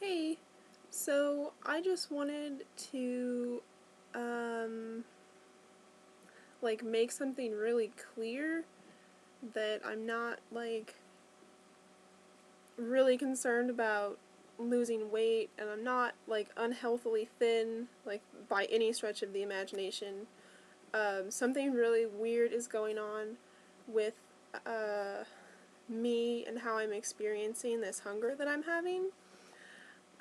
Hey, so I just wanted to, make something really clear that I'm not, really concerned about losing weight, and I'm not, unhealthily thin, by any stretch of the imagination. Something really weird is going on with, me and how I'm experiencing this hunger that I'm having.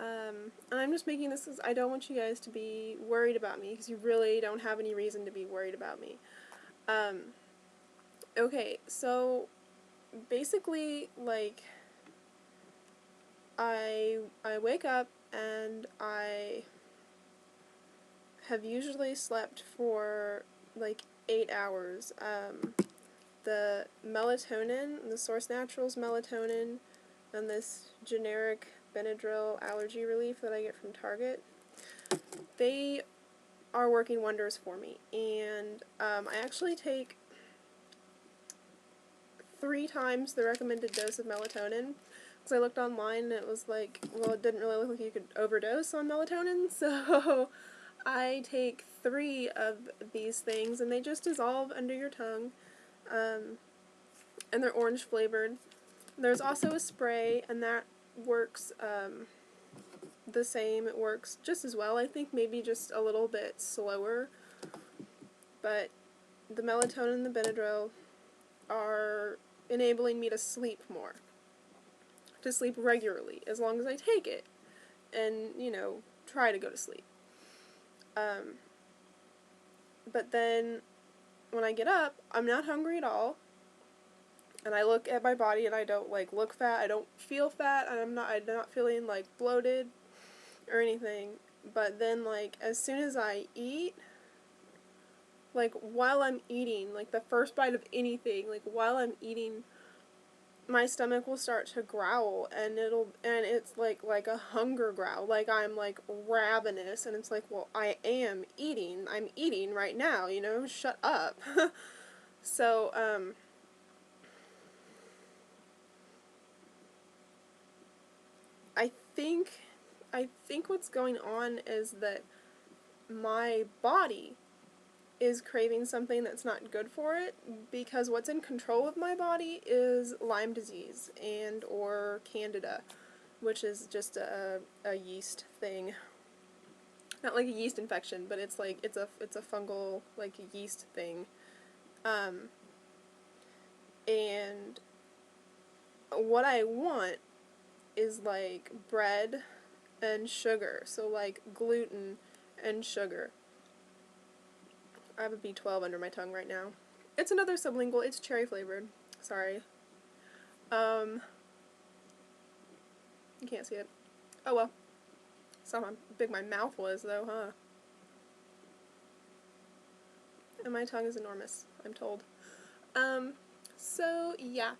And I'm just making this because I don't want you guys to be worried about me, because you really don't have any reason to be worried about me. Okay, so basically, I wake up and I have usually slept for, 8 hours. The melatonin, the Source Naturals melatonin, and this generic Benadryl allergy relief that I get from Target, they are working wonders for me. And I actually take 3 times the recommended dose of melatonin, because I looked online and it was like, well, it didn't really look like you could overdose on melatonin, so I take 3 of these things, and they just dissolve under your tongue, and they're orange flavored. There's also a spray, and that works the same. It works just as well, I think, maybe just a little bit slower, but the melatonin and the Benadryl are enabling me to sleep more, to sleep regularly, as long as I take it, and, try to go to sleep. But then, when I get up, I'm not hungry at all, and I look at my body, and I don't, look fat, I don't feel fat, and I'm not feeling, bloated, or anything. But then, as soon as I eat, while I'm eating, the first bite of anything, while I'm eating, my stomach will start to growl, and it's like a hunger growl, I'm ravenous, and it's well, I'm eating right now, shut up. So I think what's going on is that my body is craving something that's not good for it, because what's in control of my body is Lyme disease and or Candida, which is just a yeast thing. Not like a yeast infection, but it's a fungal, yeast thing. And what I want is bread and sugar, so gluten and sugar. I have a B12 under my tongue right now. It's another sublingual. It's cherry flavored. Sorry. You can't see it. Oh well. Saw how big my mouth was, though, huh? And my tongue is enormous, I'm told. So yeah.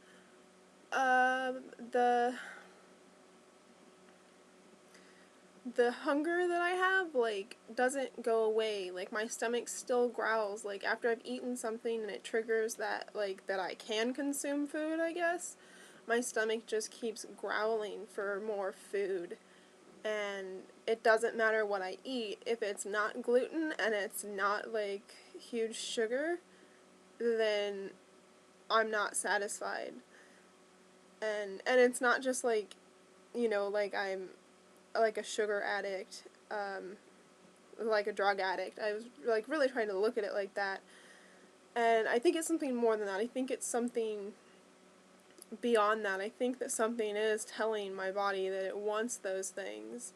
The hunger that I have, doesn't go away. My stomach still growls, after I've eaten something and it triggers that, that I can consume food, I guess. My stomach just keeps growling for more food. And it doesn't matter what I eat. If it's not gluten and it's not, huge sugar, then I'm not satisfied. And it's not just, I'm a sugar addict, a drug addict. I was really trying to look at it like that, and I think it's something more than that. I think it's something beyond that. I think that something is telling my body that it wants those things,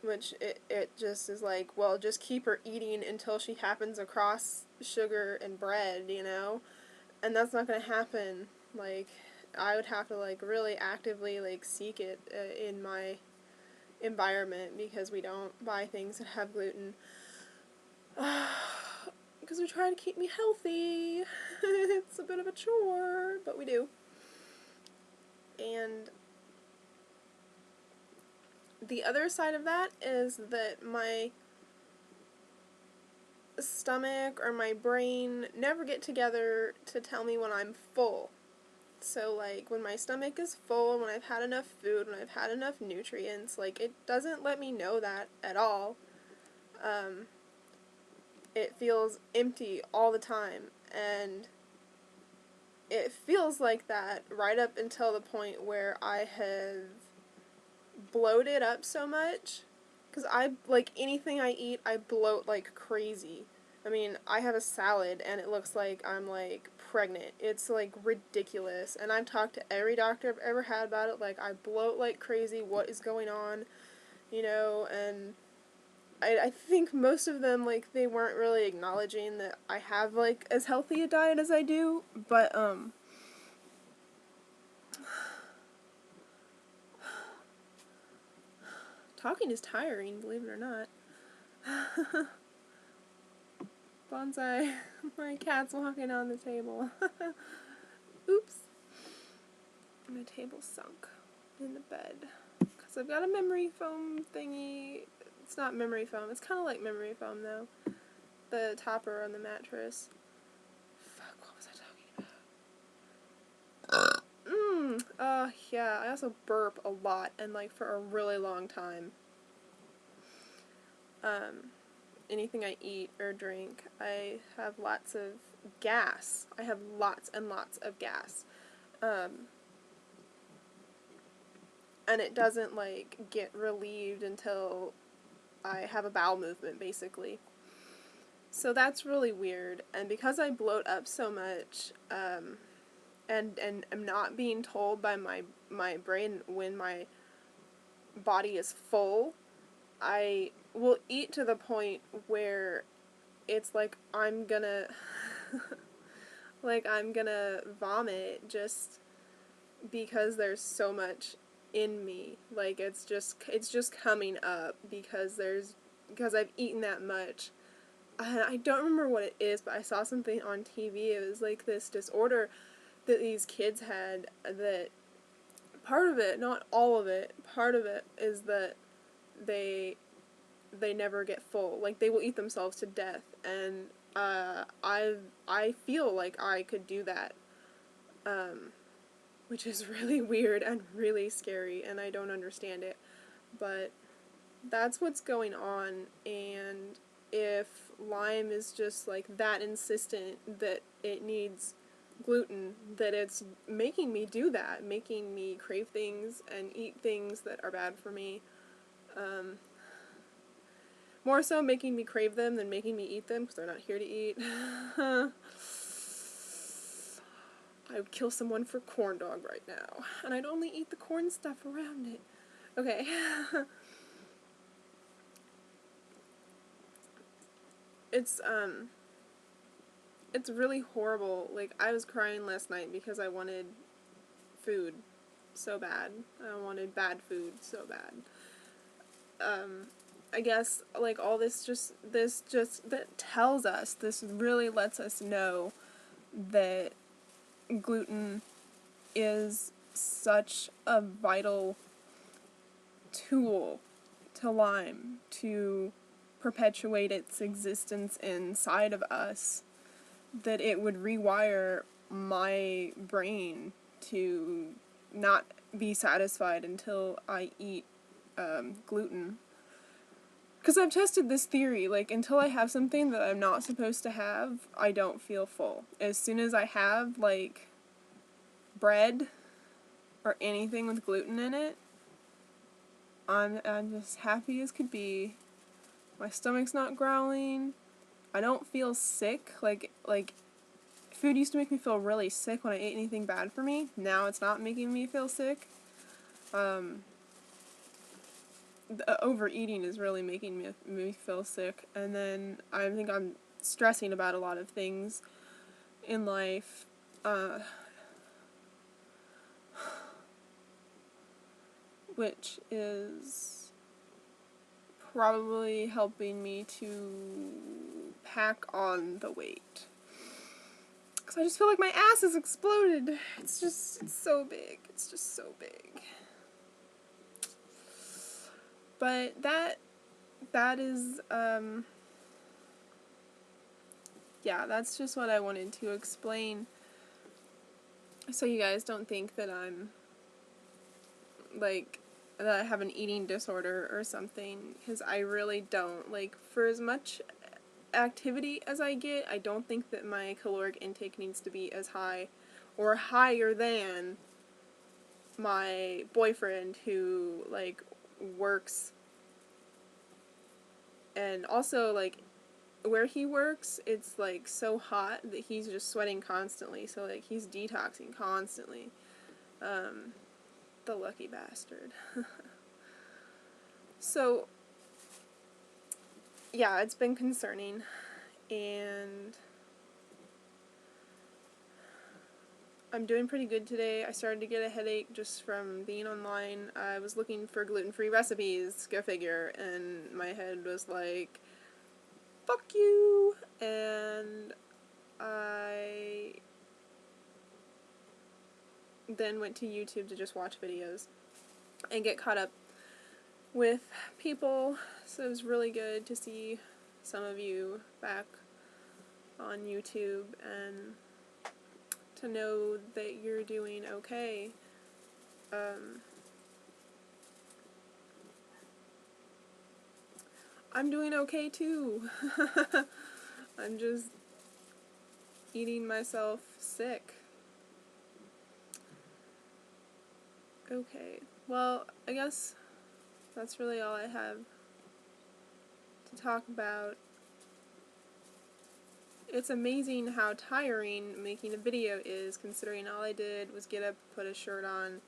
which it just is well, just keep her eating until she happens across sugar and bread, and that's not going to happen. I would have to really actively seek it in my environment, because we don't buy things that have gluten, because we try to keep me healthy. It's a bit of a chore, but we do. And the other side of that is that my stomach or my brain never get together to tell me when I'm full. So, like, when my stomach is full, when I've had enough food, when I've had enough nutrients, like, it doesn't let me know that at all. Um, it feels empty all the time, and it feels like that right up until the point where I have bloated up so much, because like, anything I eat, I bloat like crazy. I mean, I have a salad, and it looks like I'm, like, pregnant. It's, like, ridiculous, and I've talked to every doctor I've ever had about it, like, I bloat like crazy, what is going on, and I think most of them, like, they weren't really acknowledging that I have, like, as healthy a diet as I do, but, talking is tiring, believe it or not. Bonsai, my cat's walking on the table. Oops. My table sunk in the bed. Because I've got a memory foam thingy. It's not memory foam. It's kind of like memory foam, though. The topper on the mattress. Fuck, what was I talking about? Yeah. I also burp a lot and, like, for a really long time. Anything I eat or drink, I have lots of gas. I have lots and lots of gas. And it doesn't, like, get relieved until I have a bowel movement, basically. So that's really weird. And because I bloat up so much, and am not being told by my brain when my body is full, I will eat to the point where it's like I'm gonna I'm gonna vomit just because there's so much in me. Like, it's just coming up because I've eaten that much. I don't remember what it is, but I saw something on TV. It was like this disorder that these kids had, that part of it, not all of it, part of it is that they never get full. Like, they will eat themselves to death, and I feel like I could do that, which is really weird and really scary, and I don't understand it, but that's what's going on. And if Lyme is just, like, that insistent that it needs gluten, that it's making me do that, making me crave things and eat things that are bad for me. More so making me crave them than making me eat them, because they're not here to eat. I would kill someone for corn dog right now, and I'd only eat the corn stuff around it. Okay. It's really horrible. Like, I was crying last night because I wanted food so bad. I wanted bad food so bad. I guess, like, all this that tells us, this really lets us know that gluten is such a vital tool to Lyme to perpetuate its existence inside of us, that it would rewire my brain to not be satisfied until I eat gluten. Because I've tested this theory, like, until I have something that I'm not supposed to have, I don't feel full. As soon as I have, like, bread or anything with gluten in it, I'm just happy as could be. My stomach's not growling. I don't feel sick. Like, food used to make me feel really sick when I ate anything bad for me. Now it's not making me feel sick. Overeating is really making me feel sick, and then I think I'm stressing about a lot of things in life, which is probably helping me to pack on the weight, because I just feel like my ass has exploded. It's so big. It's just so big. But that is, yeah, that's just what I wanted to explain So you guys don't think that I'm, like, that I have an eating disorder or something, because I really don't. Like, for as much activity as I get, I don't think that my caloric intake needs to be as high or higher than my boyfriend who, like, works, and also, like, where he works, it's, like, so hot that he's just sweating constantly, so, like, he's detoxing constantly. The lucky bastard. So, yeah, it's been concerning, and I'm doing pretty good today. I started to get a headache just from being online. I was looking for gluten-free recipes, go figure, and my head was like, fuck you, and I then went to YouTube to just watch videos and get caught up with people, so it was really good to see some of you back on YouTube and to know that you're doing okay. I'm doing okay too. I'm just eating myself sick. Okay, well, I guess that's really all I have to talk about. It's amazing how tiring making a video is, considering all I did was get up, put a shirt on,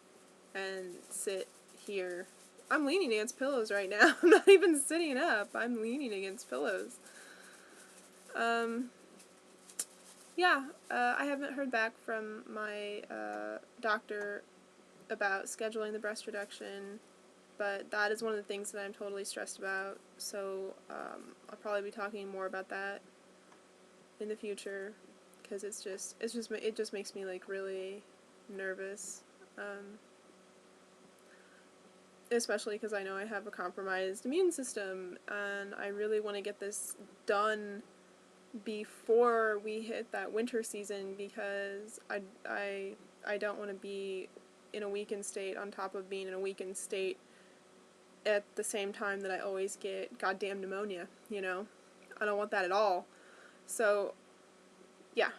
and sit here. I'm leaning against pillows right now. I'm not even sitting up. I'm leaning against pillows. Yeah, I haven't heard back from my doctor about scheduling the breast reduction, but that is one of the things that I'm totally stressed about, so I'll probably be talking more about that in the future, because it just makes me, like, really nervous, especially because I know I have a compromised immune system, and I really want to get this done before we hit that winter season, because I don't want to be in a weakened state on top of being in a weakened state at the same time that I always get goddamn pneumonia, you know? I don't want that at all. So, yeah.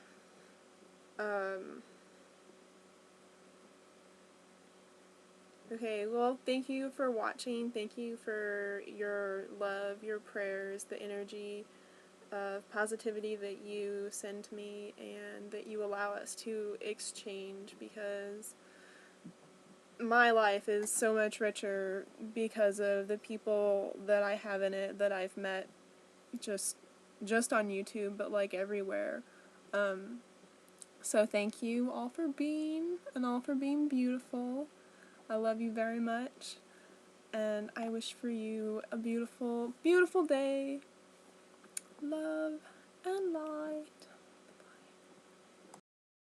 Okay, well, thank you for watching. Thank you for your love, your prayers, the energy of positivity that you send to me and that you allow us to exchange, because my life is so much richer because of the people that I have in it, that I've met just on YouTube, but, like, everywhere. So thank you all for being, and all for being beautiful. I love you very much, and I wish for you a beautiful, beautiful day. Love and light.